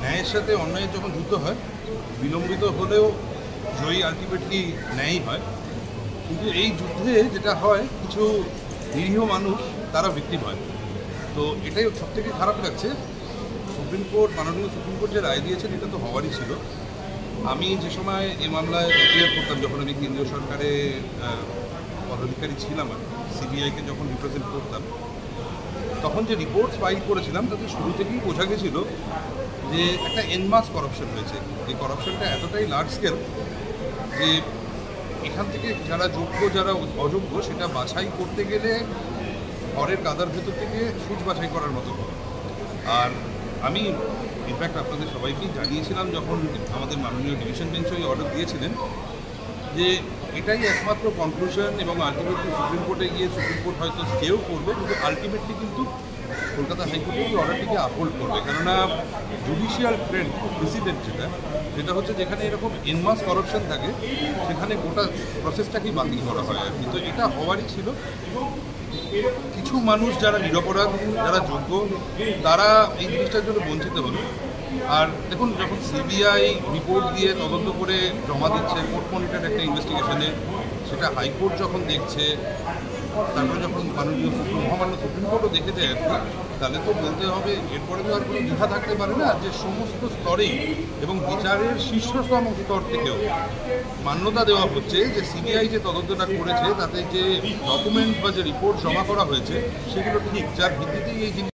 ন্যায়ের সাথে অন্যায়ের যখন যুদ্ধ হয়, বিলম্বিত হলেও জয়ী আলটিমেটলি ন্যায়ই হয়। কিন্তু এই যুদ্ধে যেটা হয়, কিছু নিরীহ মানুষ তারা ভিক্টিম হয়। তো এটাই সবথেকে খারাপ লাগছে। সুপ্রিম কোর্ট, মাননীয় সুপ্রিম কোর্ট যে রায় দিয়েছেন, এটা তো হওয়ারই ছিল। আমি যে সময় এই মামলায় অ্যাপিয়ার করতাম, যখন আমি কেন্দ্রীয় সরকারে পদাধিকারী ছিলাম, সিবিআইকে যখন রিপ্রেজেন্ট করতাম, তখন যে রিপোর্টস ফাইল করেছিলাম তাতে শুরু থেকেই বোঝা গেছিল যে একটা এনমাস করাপশন হয়েছে। এই করাপশনটা এতটাই লার্জ স্কেল যে এখান থেকে যারা যোগ্য যারা অযোগ্য সেটা বাছাই করতে গেলে ঘরের কাদার ভেতর থেকে সুচ বাছাই করার মতো। আর আমি ইনফ্যাক্ট আপনাদের সবাইকেই জানিয়েছিলাম, যখন আমাদের মাননীয় ডিভিশন বেঞ্চ ওই অর্ডার দিয়েছিলেন, যে এটাই একমাত্র কনক্লুশন, এবং আলটিমেটলি সুপ্রিম কোর্টে গিয়ে সুপ্রিম কোর্ট হয়তো স্টেও করবে, কিন্তু আলটিমেটলি কিন্তু কলকাতা হাইকোর্টে এই অর্ডারটিকে আপহোল্ড করবে। কেননা জুডিশিয়াল ট্রেন্ড প্রেসিডেন্ট যেটা হচ্ছে, যেখানে এরকম এনমাস করাপশন থাকে সেখানে গোটা প্রসেসটাকেই বাতিল করা হয় আর কি। তো এটা হওয়ারই ছিল। কিছু মানুষ যারা নিরপরাধ, যারা যোগ্য, তারা এই জিনিসটার জন্য বঞ্চিত হলো। আর দেখুন, যখন সিবিআই রিপোর্ট দিয়ে তদন্ত করে জমা দিচ্ছে কোর্ট মনিটর একটা ইনভেস্টিগেশনে, সেটা হাইকোর্ট যখন দেখছে, তারপরে যখন মহামান্য সুপ্রিম কোর্টও দেখেছে আর কি, তাহলে তো বলতে হবে, এরপরে তো আর কোনো দ্বিধা থাকতে পারে না যে সমস্ত স্তরেই এবং বিচারের শীর্ষতম স্তর থেকেও মান্যতা দেওয়া হচ্ছে যে সিবিআই যে তদন্তটা করেছে তাতে যে ডকুমেন্ট বা যে রিপোর্ট জমা করা হয়েছে সেগুলো ঠিক, যার ভিত্তিতেই এই জিনিস